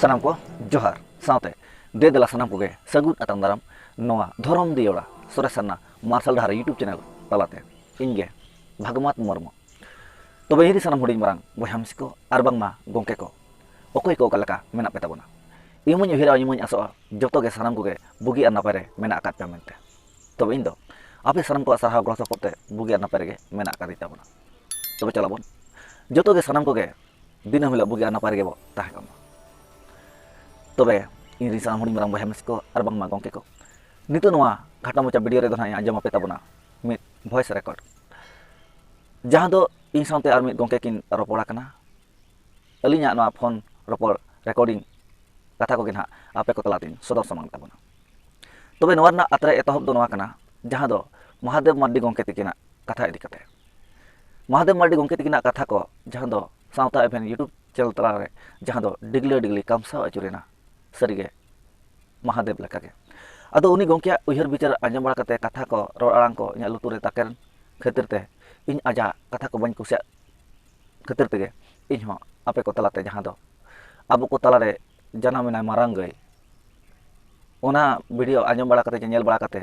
Sanam ko johar saute de dela sanam ko ge sagut atang daram noa dhorom diora soresana marshal dhara YouTube channel talate inge bhagmat mormo tobe ini sanam huding marang boyhamsi ko arbang ma gongke ko okoy ko kalaka menak petabona imuny uhira imuny aso joto ge sanam ko ge bugi an napare menak akat pamente tobe indo ape sanam ko sarha gro sopote bugi an napare ge menak akat tabona tobe chalabon joto ge sanam ko ge dinam hila bugi an napare ge bo tahkam tobe ini sanam huding marang boyhamsi ko arbang ma gongke ko nitu noa घटना मुचा video रे दो ना आंजम पे तबना मित voice record जहां दो इन sound are मित गोंके किन रोपड़ा कना अलिया नोआ फोन रोपड़ रिकॉर्डिंग कथा को गिना आपे को तलातिन सदर समंग तबना तबे नोआ ना अतरे एतहब दो नोआ कना जहां दो महादेव मार्डी गोंके तिकिना कथा इदी कते महादेव मार्डी गोंके तिकिना कथा को जहां दो साउता एफएन यूट्यूब चैनल तला रे जहां दो डिगले डिगली कमसा अचुरेना सरीगे महादेव लेका के अदो उनी गोंकिया उहर बिचार आंजम बड़ा कते कथा को रोड आड़ांग को इᱧ लुतुरे ताकेन खातिर ते इन आजा कथा को बन कुसिया खातिर तेगे इन हो आपे को तलाते जहां दो अब को तलारे जनामिना मारांग गई ओना वीडियो आंजम बड़ा कते नेल बड़ा कते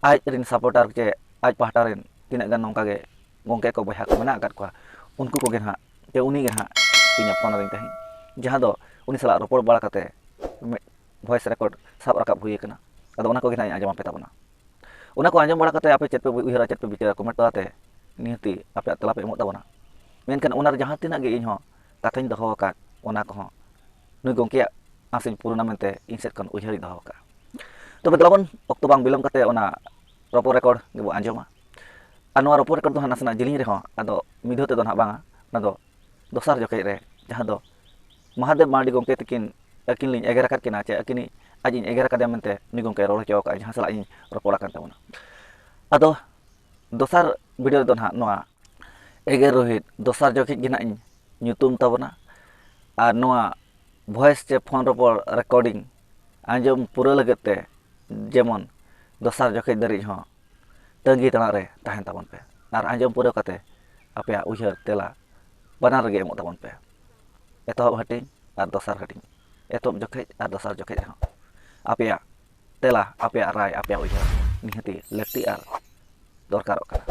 आज रिन सपोर्टर के आज पहाटा रिन तिना गन नोंका गे गोंके को बहा को मेना गत को उनको को गेन हा ते उनी गे हा इन फोन रिन तही जहां दो उनी सला रोपड़ बड़ा कते वॉइस रिकॉर्ड सब रकाब हुई कना अदो उना को गिना आंजम पे तबना उना को आंजम बड़ा कते आपे चेत पे उहरा चेत पे बिचारा कमेंट ताते निहती आपे तला पे एमो तबना मेनकन उना जहां तिना गे इन हो कथाኝ दहो का उना को नुई गोंकिया आसिन पुरुना मेनते इन सेट कन उहरी दहो का तो बेतलाबन अक्तो बांग बिलम कते उना रोपो रिकॉर्ड गेबो आंजमा अनवा रोपो रिकॉर्ड दो हनासना जिलिं रे हो अदो मिधोते दो ना बांगा ना दो दोसार जखे रे जहां दो महादेव मार्डी गोंके तकिन अकिन लिं एगेरा कत किना चे अकिनी आज इन एगेरा कदम मेनते नी गोंके रोड़ चो का जहां सला इन रोपड़ा kan tabona ado dosar video do na noa eger rohit dosar jokhi gina in nyutum tabona ar noa voice che phone ropor recording anjom pura lagate jemon dosar jokhi dari ho tangi tana re tahen tabon pe ar anjom pura kate apya ujar tela banar ge emot tabon pe etob hating ar dosar hating etob jokhi ar dosar jokhi ho apya tela apya rai apya ujar nihati lekti ar dorkarok kana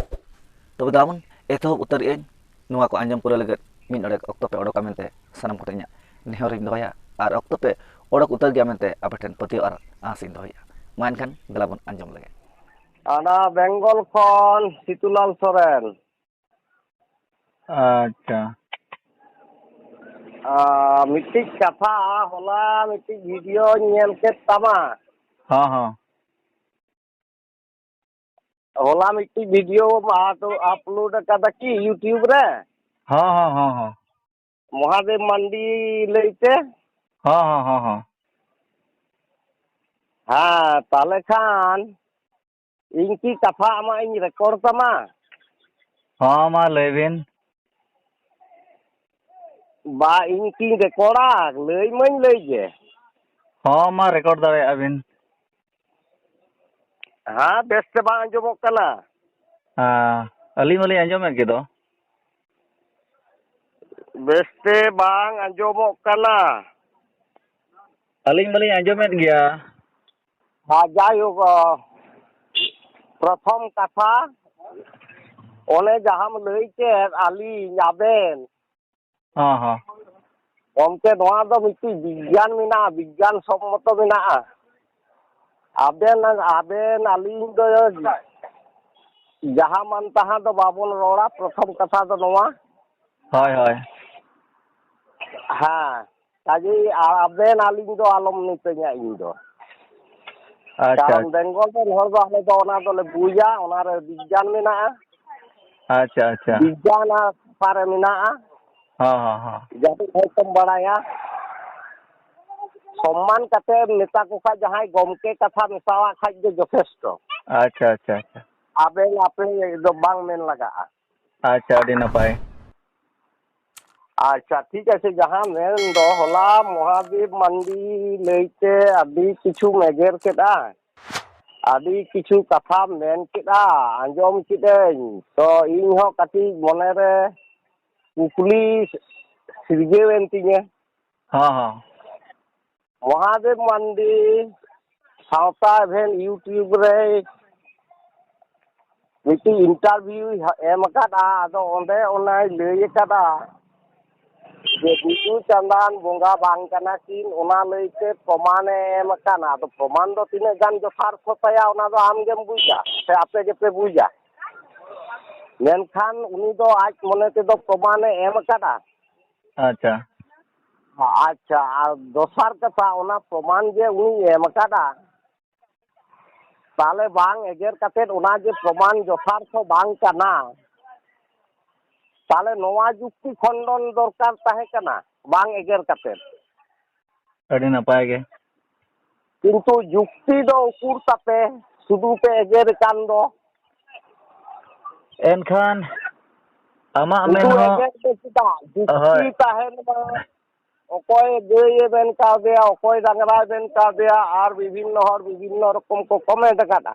tobe damun etob utari en noa ko anjom pura lagat min odek okto pe odok amente sanam kotenya nehoring doya ar okto pe odok utar gya mente apaten pati ar asin doya main kan belabon anjom lage ana bengal khon situlal soren अच्छा मिट्टी कथा होला मिट्टी video nail के तमा हाँ हाँ होला मिट्टी वीडियो मा तो अपलोड कदा की यूट्यूब रे हाँ हाँ हाँ हाँ महादेव मंडी लेते हाँ हाँ हाँ हाँ हाँ ताले खान इनकी कथा आमा इन रिकॉर्ड तमा हाँ मा लेविन बा इनकी रिकॉर्डा लई मन लई जे हाँ मा रिकॉर्ड दारे अबिन हाँ बेस से बा अंजमो कना अली मली अंजम के दो बेस से बांग अंजमो कना अली मली अंजम गया हाँ जायो प्रथम कथा ओने जहां लई के आली याबेन हाँ हाँ ओमते नोआ दो मिट्टी विज्ञान मिना विज्ञान सम्मत मिना आबेन आबेन आली दो जहां मन तहां दो बाबुन रोड़ा प्रथम कथा दो नोआ हाय हाय हाँ काजी आबेन आली दो आलम नितेnya इन दो अच्छा कारण बेंगल तो हर दो आले दो ओना दो ले बुया ओना रे विज्ञान मिना अच्छा अच्छा विज्ञान पारे मिना हाँ हाँ हाँ jadi hotem baraya सम्मान कते नेता को खा जहां गमके कथा मिसावा खाज जे जथेष्ट अच्छा अच्छा अच्छा आबेन आपे दो बांग मेन लगा अच्छा अडी नपाय अच्छा ठीक है से जहां मेन दो होला महादेव मंडी लेते अभी किछु मेगर केदा अभी किछु कथा मेन केदा अंजम किदेन तो इन हो कति मने रे कुकली सिरजेवेन तिने हाँ हाँ ᱢᱚᱦᱟᱫᱮᱵ ᱢᱟᱱᱰᱤ ᱥᱟᱶᱛᱟ ᱮᱵᱷᱮᱱ ᱤᱭᱩᱴᱩᱵ ᱨᱮ ᱢᱤᱫᱴᱤᱡ ᱤᱱᱴᱟᱨᱵᱷᱤᱭᱩᱭ ᱮᱢ ᱟᱠᱟᱫᱟ ᱟᱫᱚ ᱚᱸᱰᱮ ᱚᱱᱟᱭ ᱞᱟᱹᱭ ᱟᱠᱟᱫᱟ ᱡᱮ ᱵᱤᱫᱩ ᱪᱟᱸᱫᱟᱱ ᱵᱚᱸᱜᱟ ᱵᱟᱝ ᱠᱟᱱᱟ ᱠᱤᱱ ᱚᱱᱟ ᱞᱟᱹᱭᱛᱮ ᱯᱨᱚᱢᱟᱱᱮ ᱮᱢ ᱟᱠᱟᱱᱟ ᱟᱫᱚ ᱯᱨᱚᱢᱟᱱ ᱫᱚ ᱛᱤᱱᱟᱹᱜ ᱜᱟᱱ ᱡᱚᱛᱷᱟᱨᱛᱷᱚ ᱛᱟᱭᱟ ᱚᱱᱟ ᱫᱚ ᱟᱢᱜᱮᱢ ᱵᱩᱡᱟ ᱥᱮ ᱟᱯᱮ ᱜᱮᱯᱮ ᱵᱩᱡᱟ ᱢᱮᱱᱠᱷᱟᱱ ᱩᱱᱤ ᱫᱚ ᱟᱡ ᱢᱚᱱᱮ ᱛᱮᱫᱚ ᱯᱨᱚᱢᱟᱱᱮ ᱮᱢ ᱟᱠᱟᱫᱟ ᱟᱪᱪᱷᱟ ᱟᱪᱪᱷᱟ ᱟᱨ ᱫᱚᱥᱟᱨ ᱠᱟᱛᱷᱟ ᱚᱱᱟ ᱯᱨᱚᱢᱟᱱ ᱡᱮ ᱩᱱᱤ ᱮᱢ ᱟᱠᱟᱫᱟ ᱛᱟᱦᱚᱞᱮ ᱵᱟᱝ ᱮᱜᱮᱨ ᱠᱟᱛᱮᱫ ᱚᱱᱟ ᱡᱮ ᱯᱨᱚᱢᱟᱱ যথার্থ ᱵᱟᱝ ᱠᱟᱱᱟ তাহলে নয়া যুক্তি খণ্ডন দরকার তাহে কানা বাং এগের কাতেন ᱟᱹᱰᱤ ᱱᱟᱯᱟᱭ ᱜᱮ কিন্তু যুক্তি ᱫᱚ ᱩᱠᱩᱨ ᱛᱟᱯᱮ শুধু ᱯᱮ ᱮᱜᱮᱨ ᱠᱟᱱ ᱫᱚ ᱮᱱᱠᱷᱟᱱ ᱟᱢᱟᱜ ᱢᱮᱱ শুধু ᱦᱚᱸ এগের ᱫᱚ ᱪᱮᱫᱟᱜ ᱦᱳᱭ যুক্তি ᱛᱟᱦᱮᱱ ᱢᱟ অকয় গায়ে বেন কাদেয়া অকয় ডাঙ্গরায় বেন কাদেয়া আর বিভিন্ন হর বিভিন্ন রকম কো কমেন্ট কাটা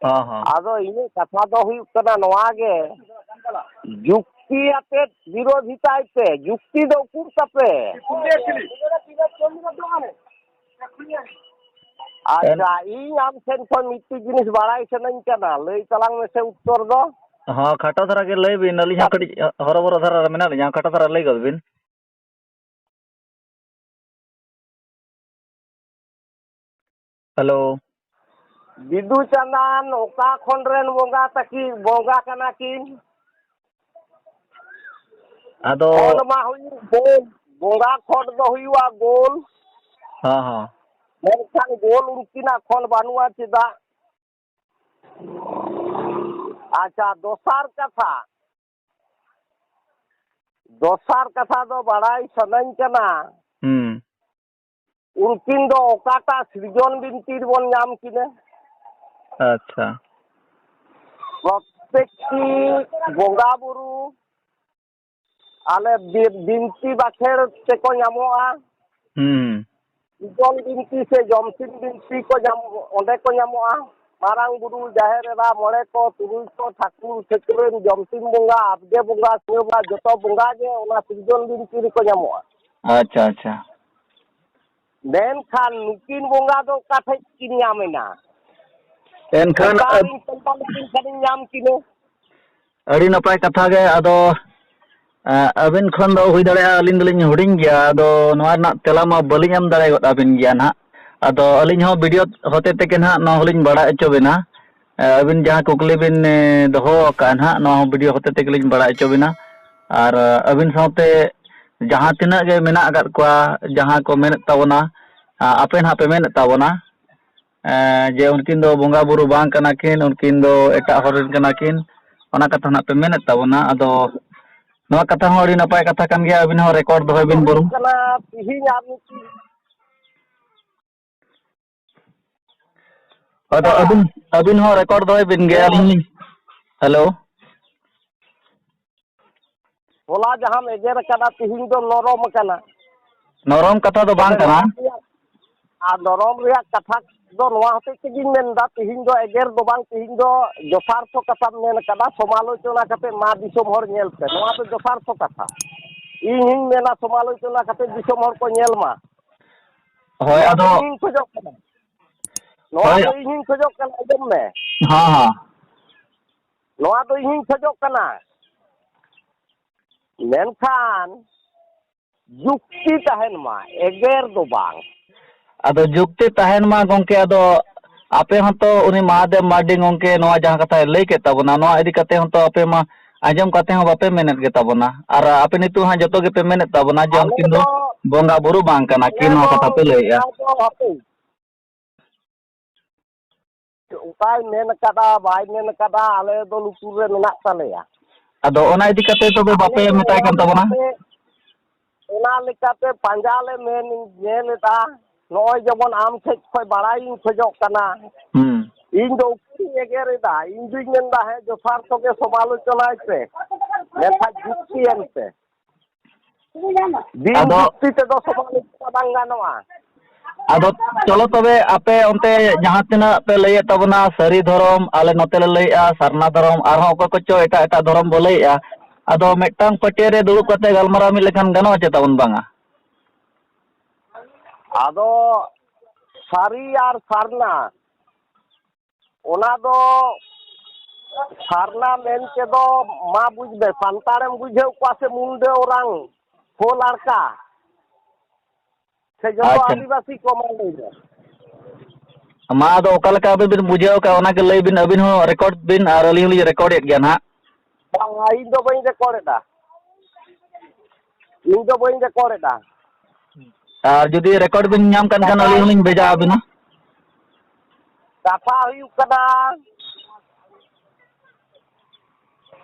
ᱦᱚᱸ ᱦᱚᱸ ᱟᱫᱚ ᱤᱧᱟᱹᱜ ᱠᱟᱛᱷᱟ ᱫᱚ ᱦᱩᱭᱩᱜ ᱠᱟᱱᱟ ᱱᱚᱣᱟ ᱜᱮ যুক্তি আতে বিরোধিতায় পে যুক্তি ᱫᱚ ᱩᱠᱩᱨ ᱛᱟᱯᱮ আচ্ছা ᱤᱧ ᱟᱢ ᱴᱷᱮᱱ ᱠᱷᱚᱱ ᱢᱤᱫᱴᱤᱡ ᱡᱤᱱᱤস ᱵᱟᱲᱟᱭ ᱥᱟᱱᱟᱧ ᱠᱟᱱᱟ ᱞᱟᱹᱭ ᱛᱟᱞᱟᱝ ᱢᱮᱥᱮ ᱩᱛᱛᱚᱨ ᱫᱚ ᱦᱚᱸ ᱠᱷᱟᱴᱚ ᱫᱷᱟᱨᱟ ᱜᱮ ᱞᱟᱹᱭ ᱵᱤᱱ ᱟᱹᱞᱤᱧ ᱦᱚᱸ ᱠᱟᱹᱴᱤᱡ ᱦᱚᱨᱚᱵᱚᱨᱚ ᱫᱷᱟᱨᱟ ᱨᱮ ᱢᱮᱱᱟᱜ ᱞᱤᱧᱟ ᱠᱷᱟᱴᱚ ᱫᱷᱟᱨᱟ ᱞᱟᱹᱭ ᱜᱚᱫ ᱵᱤᱱ ᱦᱮᱞᱳ ᱵᱤᱫᱩ ᱪᱟᱸᱫᱟᱱ ᱚᱠᱟ ᱠᱷᱚᱱ ᱨᱮᱱ ᱵᱚᱸᱜᱟ ᱛᱟᱹᱠᱤᱱ ᱵᱚᱸᱜᱟ ᱠᱟᱱᱟ ᱠᱤᱱ ᱟᱫᱚ ᱠᱷᱚᱸᱰ ᱢᱟ ᱦᱩᱭᱩᱜ ᱜᱳᱞ ᱵᱚᱸᱜᱟ ᱠᱷᱚᱸᱰ ᱫᱚ ᱦᱩᱭᱩᱜᱼᱟ ᱜᱳᱞ ᱦᱚᱸ ᱦᱚᱸ ᱢᱮᱱᱠᱷᱟᱱ ᱜᱳᱞ ᱩᱱᱠᱤᱱᱟᱜ ᱠᱷᱚᱸᱰ ᱵᱟᱹᱱᱩᱜᱼᱟ ᱪᱮᱫᱟᱜ ᱟᱪᱪᱷᱟ ᱫᱚᱥᱟᱨ ᱠᱟᱛᱷᱟ ᱫᱚ ᱵᱟᱲᱟᱭ ᱥᱟᱱᱟᱧ ᱠᱟᱱᱟ उनकिन दो ओकाटा सृजन बिनती बन नाम किने अच्छा प्रत्येकटी बोंगा बुरु आले बिनती बाखेर से को नामोआ सृजन बिनती से जमसिन बिनती को नाम ओंडे को नामोआ मारांग बुरु जाहेर एरा मोड़े को तुरुई को ठाकुर सेक्रेन जमसिन बोंगा आबदे बोंगा सेबा जतो बोंगा जे ओना सृजन बिनती को नामोआ अच्छा अच्छा मेनखान नुकिन बोंगा दो काठे किन नामेना एनखान कारिन संतान किन खानिन नाम किने अड़ी नपाय कथा गे आदो अबिन खन दो हुई दाड़े अलिन दलिन हुडिंग गया आदो नोआ ना तेला मा बलिन एम दाड़े गद अबिन गया ना आदो अलिन हो वीडियो होते तेके ना नो हलिन बड़ा एचो बिना अबिन जहां कुकली बिन दोहो का ना नो वीडियो होते तेके लिन बड़ा एचो बिना और अबिन साथे जहां तिना गे मेना अगत को जहां को मेन तावना आपे ना पे मेन तावना जे उनकिन दो बोंगा बुरु बांग कना किन उनकिन दो एटा हरन कना किन ओना कथा ना पे मेन तावना आदो नोआ कथा हो अड़ी नपाय कथा कान गया अबिन हो रिकॉर्ड दोय बिन बुरु कना तिहि नाम आदो अबिन हो रिकॉर्ड दोय बिन गया हेलो होला जहां एजेर कदा तिहि दो नरम कना नरम कथा दो बांग कना आ नरम रिया कथा दो नोआ होते किजिन मेनदा तिहि दो एजेर दो बांग तिहि दो जथार्थो कथा मेन कदा समालोचना कते मा दिसोम हर नेल पे नोआ तो जथार्थो कथा ᱤᱧ ᱢᱮᱱᱟ ᱥᱚᱢᱟᱞᱳᱪᱚᱱᱟ ᱠᱟᱛᱮ ᱫᱤᱥᱚᱢ ᱦᱚᱲ ᱠᱚ ᱧᱮᱞ ᱢᱟ ᱦᱳᱭ ᱟᱫᱚ ᱤᱧ ᱠᱷᱚᱡᱚᱜ ᱠᱟᱱᱟ ᱱᱚᱣᱟ ᱫᱚ ᱤᱧ ᱠᱷᱚᱡᱚᱜ ᱠᱟᱱᱟ ᱟᱸᱡᱚᱢ ᱢᱮ ᱦᱟᱸ ᱦᱟᱸ ᱱᱚᱣᱟ ᱫᱚ ᱤᱧ ᱠᱷᱚᱡᱚᱜ ᱠᱟᱱᱟ ᱢᱮᱱᱠᱷᱟन ᱡᱩᱠᱛᱤ ᱛᱟᱦᱮᱱ ᱢᱟ ᱮᱜᱮᱨ ᱫᱚ ᱵᱟᱝ ᱟᱫᱚ ᱡᱩᱠᱛᱤ ᱛᱟᱦᱮᱱ ᱢᱟ ᱜᱚᱝᱠᱮ ᱟᱫᱚ आपे हतो उनी महादेव मार्डी गोंके नोआ जहां कथा लई के ताबोना नोआ इदी कते हतो आपे मा आजम कते हो बापे मेनेत गे ताबोना और आपे नितु हां जतो गे पे मेनेत ताबोना जे उनकिन दो बोंगा बुरु बांग कना कि नोआ कथा पे लईया उपाय मेन कदा बाय मेन कदा आले दो लुतुर रे मेनाक तालेया आदो ओना इदी कते तो बापे मेताय कान ताबोना ओना लेकाते पांजाले मेन नेलेदा नोय जबन आम ठेक खय बाड़ाई खजोक कना इन दो उकरी एगेरेदा इन दुई मेनदा है जथार्थ के समालोचनाय पे लेखा जुक्ति एनते दिन जुक्ति ते दो समालोचना बांग गानोआ आदो चलो तबे आपे ओनते जहां तिना पे लई ताबोना सरी धरम आले नोते ले लईआ सरना धरम आरो को कोचो एटा एटा धरम बो लईआ आदो मेटांग पटे रे दुड़ुब कते गलमाराव मि लेखान गानो चे ताबोन बांगा ᱟᱫᱚ ᱥᱟᱹᱨᱤ ᱟᱨ ᱥᱟᱨᱱᱟ ᱚᱱᱟ ᱫᱚ ᱥᱟᱨᱱᱟ ᱢᱮᱱ ᱛᱮᱫᱚ ᱢᱟ ᱵᱩᱡᱽ ᱢᱮ ᱥᱟᱱᱛᱟᱲᱮᱢ ᱵᱩᱡᱷᱟᱹᱣ ᱠᱚᱣᱟ ᱥᱮ ᱢᱩᱱᱰᱟᱹ ᱚᱨᱟᱝ ᱦᱳ ᱞᱟᱲᱠᱟ ᱥᱮ ᱡᱚᱛᱚ ᱟᱪᱪᱷᱟ ᱟᱹᱫᱤᱵᱟᱹᱥᱤ ᱠᱚ ᱢᱟ ᱞᱟᱹᱭ ᱢᱮ ᱢᱟ ᱟᱫᱚ ᱚᱠᱟ ᱞᱮᱠᱟ ᱟᱵᱤᱱ ᱵᱤᱱ ᱵᱩᱡᱷᱟᱹᱣ ᱠᱟᱜ ᱚᱱᱟᱜᱮ ᱞᱟᱹᱭ ᱵᱤᱱ ᱟᱹᱵᱤᱱ ᱦᱚᱸ ᱨᱮᱠᱚᱨᱰ ᱵᱤᱱ ᱟᱨ ᱟᱹᱞᱤᱧ ᱦᱚᱸᱞᱤᱧ ᱨᱮᱠᱚᱨᱰᱮᱫ ᱜᱮᱭᱟ ᱱᱟᱦᱟᱜ ᱵᱟᱝ ᱤᱧ ᱫᱚ ᱵᱟᱹᱧ ᱨᱮᱠᱚᱨᱰ ᱮᱫᱟ ᱟᱨ ᱡᱩᱫᱤ ᱨᱮᱠᱚᱨᱰ ᱵᱤᱱ ᱧᱟᱢ ᱠᱟᱱ ᱠᱷᱟᱱ ᱟᱹᱞᱤᱧ ᱦᱚᱸᱞᱤᱧ ᱵᱷᱮᱡᱟ ᱟᱵᱤᱱᱟ ᱠᱟᱛᱷᱟ ᱦᱩᱭᱩᱜ ᱠᱟᱱᱟ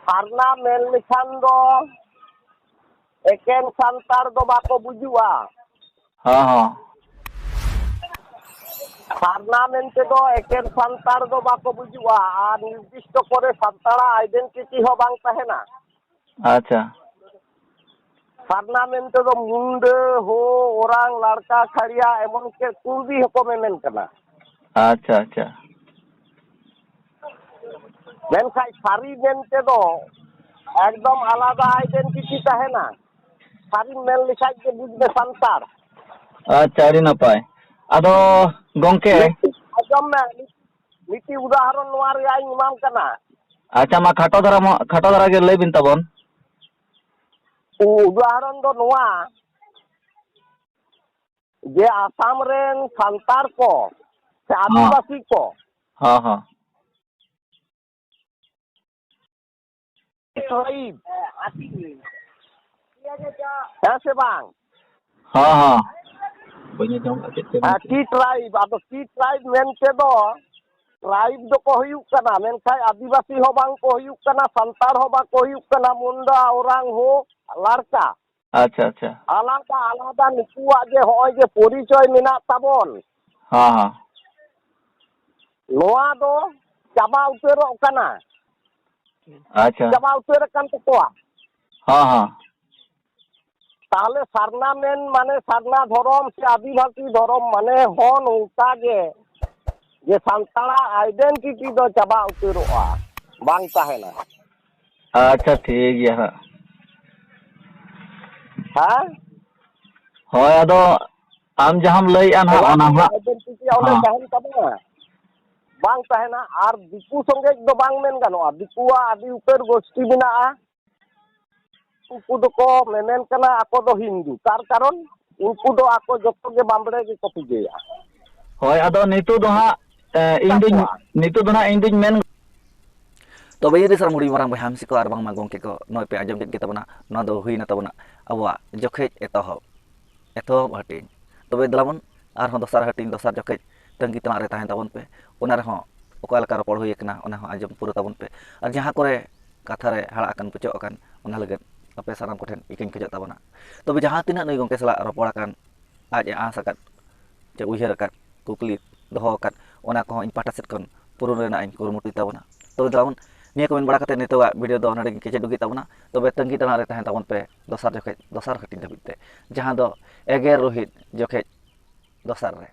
ᱥᱟᱨᱱᱟ ᱢᱮᱱ ᱞᱮᱠᱷᱟᱱ ᱫᱚ ᱮᱠᱮᱱ ᱥᱟᱱᱛᱟᱲ ᱫᱚ ᱵᱟᱠᱚ ᱵᱩᱡᱩᱜᱼᱟ ᱦᱚᱸ ᱥᱟᱨᱱᱟ ᱢᱮᱱᱛᱮ ᱫᱚ ᱮᱠᱮᱱ ᱥᱟᱱᱛᱟᱲ ᱫᱚ ᱵᱟᱠᱚ ᱵᱩᱡᱩᱜᱼᱟ ᱟᱨ ᱱᱤᱨᱫᱤᱥᱴᱚ ᱠᱚᱨᱮ ᱥᱟᱱᱛᱟᱲᱟᱜ ᱟᱭᱰᱮᱱᱴᱤᱴᱤ ᱦᱚᱸ ᱵᱟᱝ ᱛᱟᱦᱮᱱᱟ ᱟᱪᱪᱷᱟ ᱥᱟᱨᱱᱟ ᱢᱮᱱᱛᱮ ᱫᱚ ᱢᱩᱱᱰᱟᱹ ᱦᱳ ᱳᱨᱟᱝ ᱞᱟᱲᱠᱟ ᱠᱷᱟᱲᱤᱭᱟ ᱮᱢᱚᱱ ᱪᱮ ᱠᱩᱲᱵᱤ ᱦᱚᱸᱠᱚ ᱢᱮᱢᱮᱱ ᱠᱟᱱᱟ ᱟᱪᱪᱷᱟ ᱟᱪᱪᱷᱟ ᱢᱮᱱᱠᱷᱟᱡ ᱥᱟᱹᱨᱤ ᱢᱮᱱᱛᱮ ᱫᱚ ᱮᱠᱫᱚᱢ ᱟলাᱫᱟ ᱟᱭᱰᱮᱱᱴᱤᱴᱤ ᱛᱟᱦᱮᱱᱟ ᱥᱟᱹᱨᱤᱢ ᱢᱮᱱ ᱞᱮᱠᱷᱟᱡ ᱜᱮ ᱵᱩᱡᱽ ᱢᱮ ᱥᱟᱱᱛᱟᱲ ᱟᱪᱪᱷᱟ ᱟᱹᱰᱤ ᱱᱟᱯᱟᱭ ᱟᱫᱚ ᱜᱚᱝᱠᱮ ᱟᱸᱡᱚᱢ ᱢᱮ ᱢᱤᱫᱴᱤᱡ ᱩᱫᱟᱦᱚᱨᱚᱱ ᱱᱚᱣᱟ ᱨᱮᱭᱟᱜ ᱤᱧ ᱮᱢᱟᱢ ᱠᱟᱱᱟ ᱟᱪᱪᱷᱟ ᱢᱟ ᱠᱷᱟᱴᱚ ᱫᱷᱟᱨᱟ ᱜᱮ ᱞᱟᱹᱭ ᱵᱤᱱ ᱛᱟᱵᱚᱱ उदाहरण दो नोआ जे आसाम रेन संतार को से हाँ आदिवासी को हाँ हाँ ऐसे बांग हाँ हाँ की ट्राइब अब की ट्राइब मेनते दो ट्राइब दो को हुयुक कना मेनखाय आदिवासी हो बांग को हुयुक कना संतार हो बा को हुयुक कना मुंडा औरांग हो लाड़का अच्छा अच्छा आलादा आलादा नुकुआ जे होय जे परिचय मेना ताबन हाँ हाँ नोआ दो चाबा उतेरो कना अच्छा चाबा उतेर कन तकोआ हाँ हाँ ताहले सारना मेन माने सारना धरम से आदिवासी धरम माने हन उनका जे संताड़ा आइडेंटिटी दो चाबा उतेरोआ बांग ताहेना अच्छा ठीक गया हाँ हाँ होय आदो आम जहां लई आन हा ओना हा आइडेंटिटी ओले ताहेन तबना बांग ताहेना आर दिकु संगे दो बांग मेन गानोआ दिकुआ आदि उतर गोष्ठी मेनाआ उनको दो मेमेन कना आको दो हिंदू तार कारण उनको दो आको जतो के बामबड़े के कॉपी गया होय आदो नितु दो हा नितु दो ना इन दिन मेन तो ये सर मुड़ी मारांग बहाम सिको आर बांग मागों के को नय पे आजम के तबना ना दो हुई ना तबना अबवा जखे एतो हटिंग तबे दलाबन आर हों दोसार हटिंग दोसार जखे तंगी तना रे ताहें तबन पे ओना रे हों ओका लका रपड़ हुई कना ओना हों आजम पूरा तबन पे और जहां करे कथा रे हाड़ा अकन पुचो अकन ओना लगन अपे साराम कोठेन इकिन खजो तबना तबे जहां तिना नय गोंके सला रपड़ अकन आज आस अकन चे उयहर अकन कुकली दोहो अकन ओना को इन पाटा सेट कन पुरुन रेना इन कुरुमुटुई तबना तबे दलाबन निया कमेंट बड़ा कते नितोगा वीडियो दो नडे केचे दुगी तबना तबे तंगी तना रे ताहें तबन पे दोसार हटिंग धबिते जहां दो एगेर रोहित जखे दोसार रे